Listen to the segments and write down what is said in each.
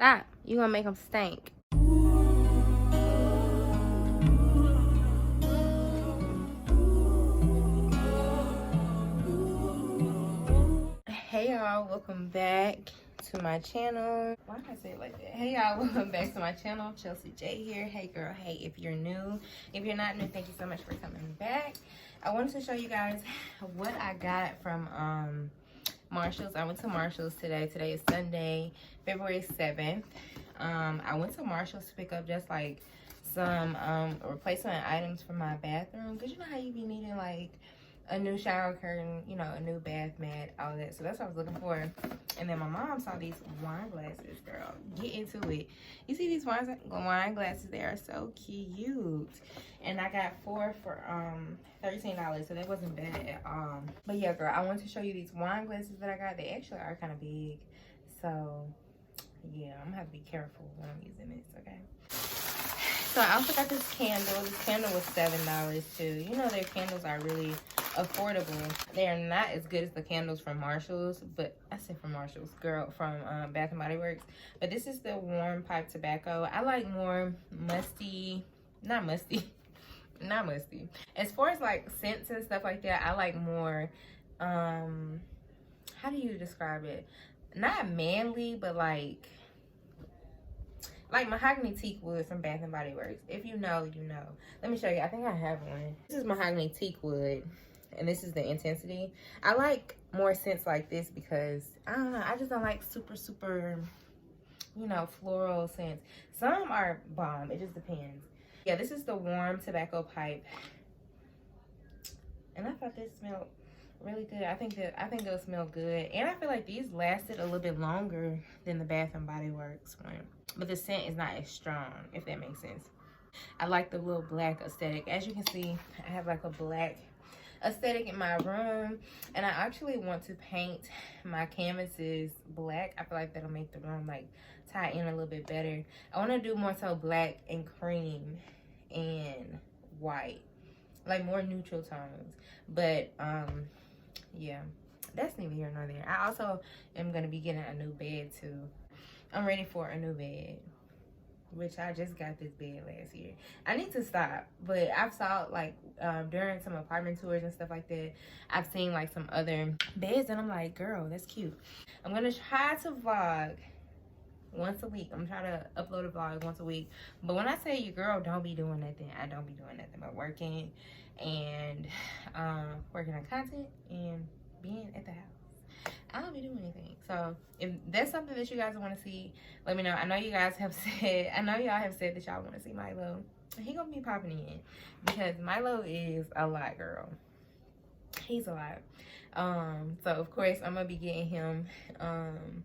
Stop. You gonna make them stink. Hey y'all, welcome back to my channel. Why did I say it like that? Hey y'all, welcome back to my channel. Chelsie jayy here. Hey girl, hey, if you're new. If you're not new, thank you so much for coming back. I wanted to show you guys what I got from Marshall's. I went to Marshall's today. Today is Sunday, February 7th. I went to Marshall's to pick up just like some replacement items for my bathroom. Cause you know how you be needing like a new shower curtain, you know, a new bath mat, all that. So that's what I was looking for. And then my mom saw these wine glasses, girl. Get into it. You see these wine glasses? They are so cute. And I got 4 for $13, so that wasn't bad at all. But yeah, girl, I wanted to show you these wine glasses that I got. They actually are kind of big. So yeah, I'm gonna have to be careful when I'm using this, okay? So I also got this candle. This candle was $7 too. You know, their candles are really affordable. They are not as good as the candles from Marshall's, but I said from Marshall's, girl, from Bath and Body Works. But this is the warm pipe tobacco. I like more musty, not musty. As far as like scents and stuff like that, I like more, how do you describe it? Not manly, but like mahogany teak wood from Bath and Body Works. If you know, you know. Let me show you. I think I have one. This is mahogany teak wood, and this is the intensity. I like more scents like this because, I don't know, I just don't like super, you know, floral scents. Some are bomb. It just depends. Yeah, this is the warm tobacco pipe. And I thought this smelled really good. I think it'll smell good. And I feel like these lasted a little bit longer than the Bath and Body Works one. But the scent is not as strong, if that makes sense. I like the little black aesthetic. As you can see, I have like a black aesthetic in my room. And I actually want to paint my canvases black. I feel like that'll make the room like tie in a little bit better. I want to do more so black and cream and white. Like more neutral tones. But yeah, that's neither here nor there. I also am going to be getting a new bed too. I'm ready for a new bed, which I just got this bed last year. I need to stop, but I've saw like during some apartment tours and stuff like that, I've seen like some other beds and I'm like, girl, that's cute. I'm gonna try to vlog once a week. I'm trying to upload a vlog once a week. But when I say your girl don't be doing nothing, I don't be doing nothing but working and working on content and being at the house. I don't be doing anything. So if that's something that you guys want to see, let me know. I know you guys have said, I know y'all have said that y'all want to see Milo. He gonna be popping in because Milo is a lot, girl. He's a lot. So of course I'm gonna be getting him. I'm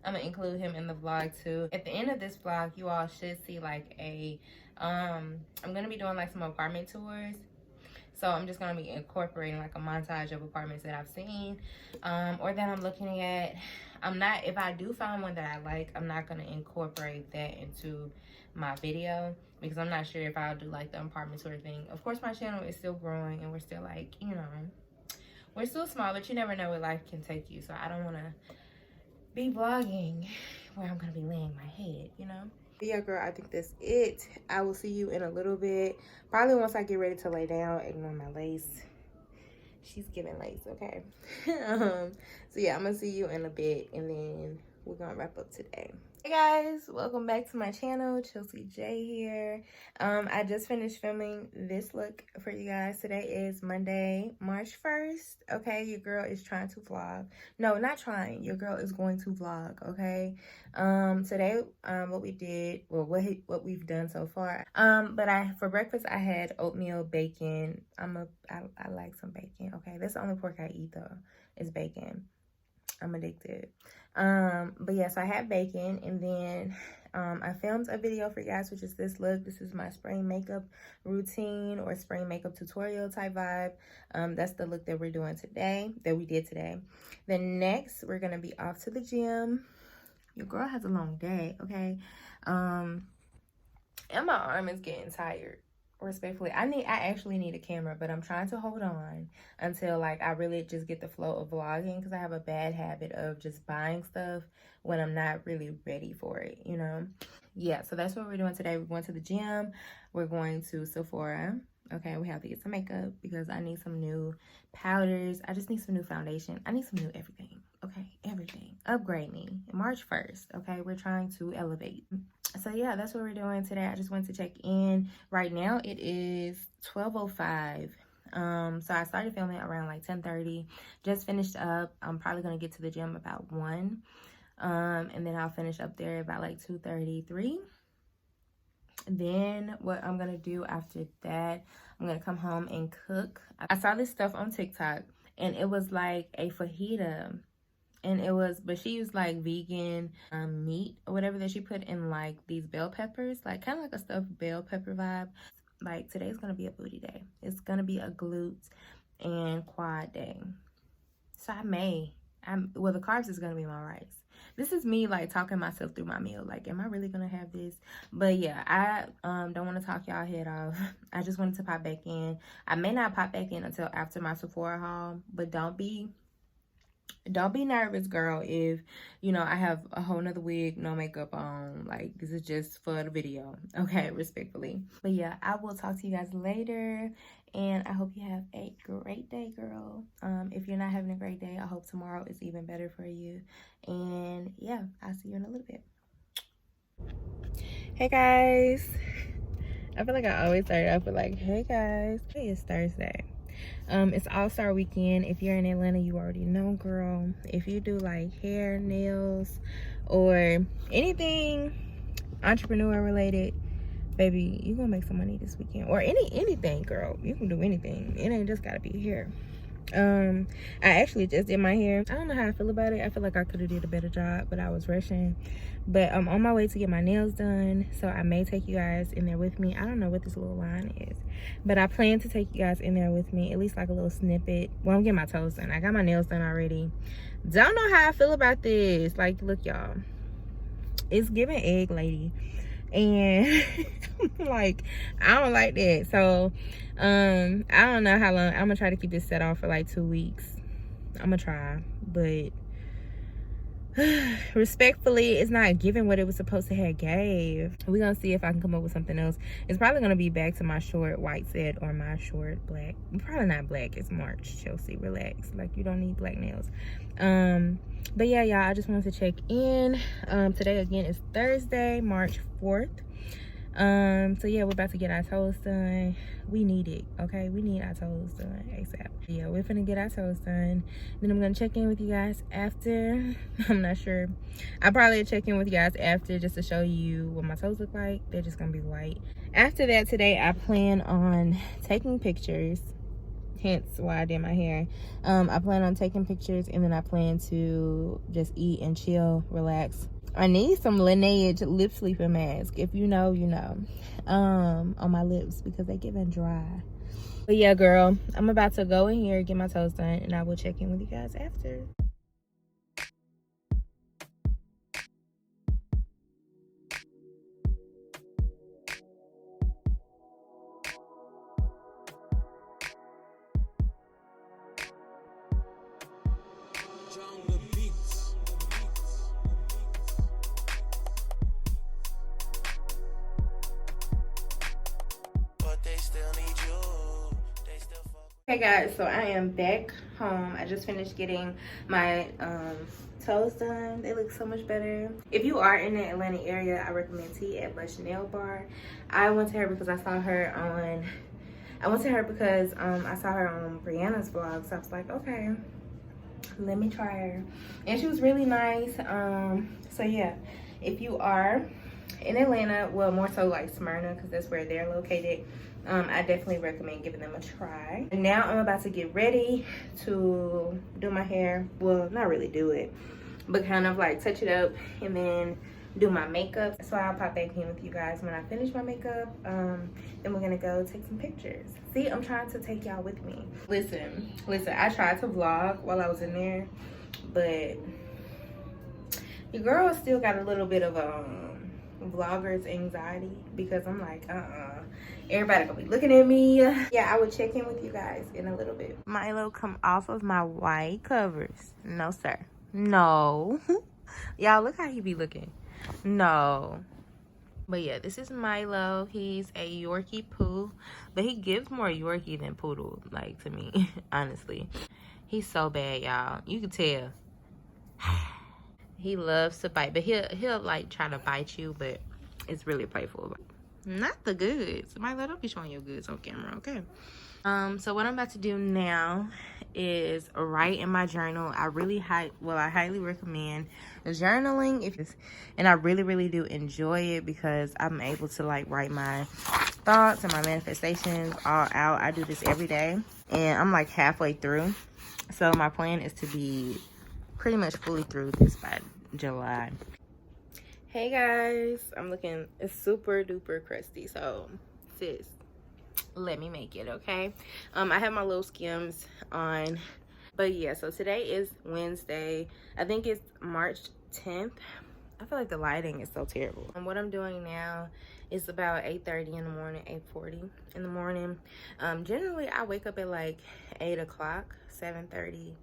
gonna include him in the vlog too. At the end of this vlog, you all should see like a I'm gonna be doing like some apartment tours. So I'm just gonna be incorporating like a montage of apartments that I've seen or that I'm looking at. If I do find one that I like, I'm not gonna incorporate that into my video because I'm not sure if I'll do like the apartment tour thing. Of course, my channel is still growing and we're still like, you know, we're still small, but you never know where life can take you. So I don't wanna be vlogging where I'm gonna be laying my head, you know? Yeah, girl, I think that's it. I will see you in a little bit. Probably once I get ready to lay down. Ignore my lace. She's giving lace, okay? So yeah, I'm gonna see you in a bit and then we're gonna wrap up today. Hey guys, welcome back to my channel. Chelsie jayy here. I just finished filming this look for you guys. Today is Monday, March 1st. Okay, your girl is trying to vlog. No, not trying. Your girl is going to vlog, okay? Today, what we did, well, what we've done so far. But for breakfast I had oatmeal, bacon. I like some bacon, okay? That's the only pork I eat though, is bacon. I'm addicted. But yes, I had bacon and then I filmed a video for you guys, which is this look. This is my spring makeup routine or spring makeup tutorial type vibe. That's the look that we're doing today, that we did today. Then next, we're gonna be off to the gym. Your girl has a long day, okay? And my arm is getting tired. respectfully, I actually need a camera, but I'm trying to hold on until like I really just get the flow of vlogging, because I have a bad habit of just buying stuff when I'm not really ready for it, you know. Yeah, so that's what we're doing today. We're going to the gym, we're going to Sephora. Okay, we have to get some makeup because I need some new powders. I just need some new foundation. I need some new everything. Okay, everything. Upgrade me. March 1st. Okay, we're trying to elevate. So yeah, that's what we're doing today. I just went to check in. Right now it is 12:05. So I started filming around like 10:30. Just finished up. I'm probably gonna get to the gym about 1. And then I'll finish up there about like 2:33. Then what I'm gonna do after that, I'm gonna come home and cook. I saw this stuff on TikTok and it was like a fajita, and it was, but she used like vegan meat or whatever that she put in like these bell peppers, like kind of like a stuffed bell pepper vibe. Like today's gonna be a booty day. It's gonna be a glute and quad day. So well, the carbs is gonna be my rice. This is me like talking myself through my meal. Like, am I really gonna have this? But yeah, I don't want to talk y'all head off. I just wanted to pop back in. I may not pop back in until after my Sephora haul, but don't be nervous, girl, if you know I have a whole nother wig, no makeup on. Like, this is just for the video, okay, respectfully. But yeah, I will talk to you guys later, and I hope you have a great day, girl. If you're not having a great day, I hope tomorrow is even better for you. And yeah, I'll see you in a little bit. Hey guys, I feel like I always start off with like, hey guys. Today is Thursday. It's All-Star weekend. If you're in Atlanta, you already know, girl. If you do like hair, nails, or anything entrepreneur related, baby, you gonna make some money this weekend. Or anything, girl. You can do anything. It ain't just gotta be hair. I actually just did my hair. I don't know how I feel about it. I feel like I could have did a better job, but I was rushing. But I'm on my way to get my nails done, so I may take you guys in there with me. I don't know what this little line is, but I plan to take you guys in there with me, at least like a little snippet. Well, I'm getting my toes done. I got my nails done already. Don't know how I feel about this. Like, look, y'all, it's giving egg lady, and like, I don't like that. So I don't know how long. I'm gonna try to keep this set on for like 2 weeks. I'm gonna try, but respectfully, it's not giving what it was supposed to have gave. We're gonna see if I can come up with something else. It's probably gonna be back to my short white set or my short black. Probably not black. It's March, Chelsea, relax. Like, you don't need black nails. But yeah, y'all, I just wanted to check in. Today again is Thursday, March 4th. So yeah, we're about to get our toes done. We need it, okay? We need our toes done ASAP. Yeah, we're finna get our toes done. Then I'm gonna check in with you guys after. I'm not sure. I'll probably check in with you guys after, just to show you what my toes look like. They're just gonna be white. After that, today I plan on taking pictures, hence why I did my hair. I plan on taking pictures, and then I plan to just eat and chill, relax. I need some Lineage lip sleeping mask. If you know, you know. On my lips, because they getting dry. But yeah, girl, I'm about to go in here, get my toes done, and I will check in with you guys after. Hey guys, so I am back home. I just finished getting my toes done. They look so much better. If you are in the Atlanta area, I recommend T at Lush Nail Bar. I went to her because I saw her on Brianna's vlog, so I was like, okay, let me try her. And she was really nice. So yeah, if you are in Atlanta, well, more so like Smyrna, because that's where they're located, I definitely recommend giving them a try. And now I'm about to get ready to do my hair. Well, not really do it, but kind of like touch it up and then do my makeup. So I'll pop back in with you guys when I finish my makeup. Then we're gonna go take some pictures. See, I'm trying to take y'all with me. Listen, I tried to vlog while I was in there, but your girl still got a little bit of vlogger's anxiety, because I'm like, everybody gonna be looking at me. Yeah, I will check in with you guys in a little bit. Milo, come off of my white covers. No, sir. No. Y'all, look how he be looking. No. But yeah, this is Milo. He's a Yorkie poo, but he gives more Yorkie than poodle, like, to me, honestly. He's so bad, y'all. You can tell. He loves to bite, but he'll like try to bite you, but it's really playful. Not the goods. Milo, don't be showing your goods on camera, okay? So what I'm about to do now is write in my journal. I highly recommend journaling, and I really do enjoy it, because I'm able to like write my thoughts and my manifestations all out. I do this every day, and I'm like halfway through, so my plan is to be pretty much fully through this by July. Hey guys, I'm looking super duper crusty, so sis, let me make it, okay? I have my little Skims on, but yeah, so today is Wednesday. I think it's March 10th. I feel like the lighting is so terrible. And what I'm doing now is about 8:30 in the morning, 8:40 in the morning. Generally I wake up at like 8 o'clock, 7:30.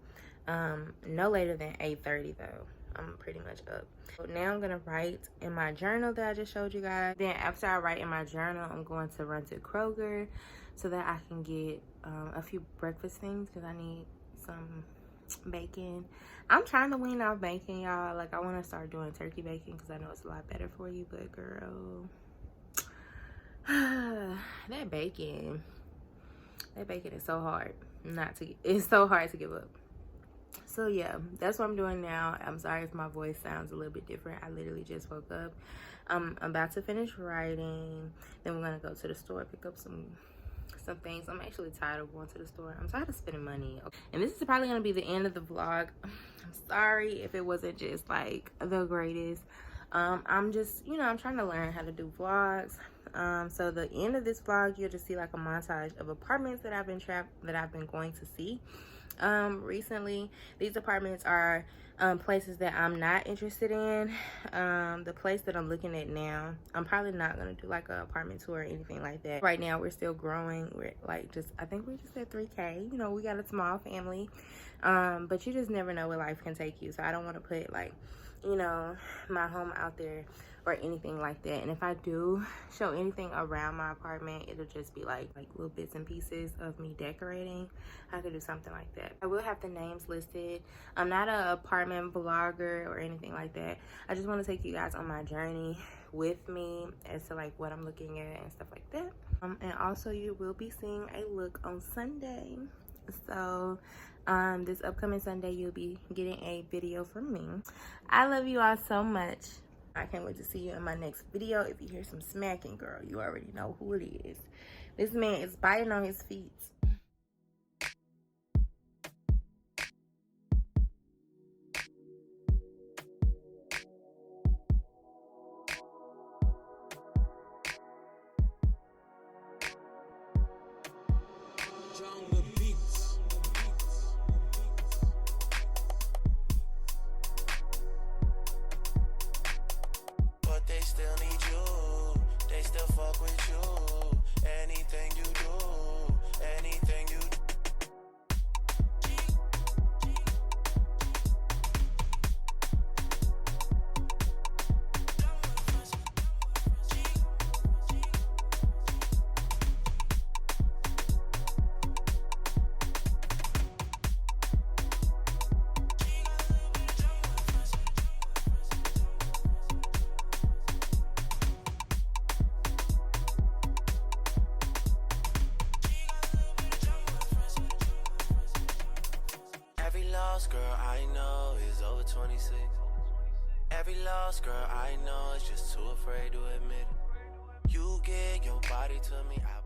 No later than 8:30 though. I'm pretty much up. So now I'm gonna write in my journal that I just showed you guys. Then after I write in my journal, I'm going to run to Kroger so that I can get a few breakfast things, because I need some bacon. I'm trying to wean off bacon, y'all. Like, I want to start doing turkey bacon, because I know it's a lot better for you, but girl, that bacon is so hard it's so hard to give up. So yeah, that's what I'm doing now. I'm sorry if my voice sounds a little bit different. I literally just woke up. I'm about to finish writing. Then we're gonna go to the store, pick up some things. I'm actually tired of going to the store. I'm tired of spending money. And this is probably gonna be the end of the vlog. I'm sorry if it wasn't just like the greatest. I'm just, I'm trying to learn how to do vlogs. So the end of this vlog, you'll just see like a montage of apartments that I've been going to see recently. These apartments are places that I'm not interested in. The place that I'm looking at now, I'm probably not gonna do like an apartment tour or anything like that. Right now we're still growing. We're like I think we're just at 3K. We got a small family, but you just never know where life can take you. So I don't want to put like my home out there or anything like that. And if I do show anything around my apartment, it'll just be like little bits and pieces of me decorating. I could do something like that. I will have the names listed. I'm not an apartment blogger or anything like that. I just want to take you guys on my journey with me as to like what I'm looking at and stuff like that. And also you will be seeing a look on Sunday. So this upcoming Sunday, you'll be getting a video from me. I love you all so much. I can't wait to see you in my next video. If you hear some smacking, girl, you already know who it is. This man is biting on his feet. Girl, I know is over 26. Every lost girl I know is just too afraid to admit it. You get your body to me, I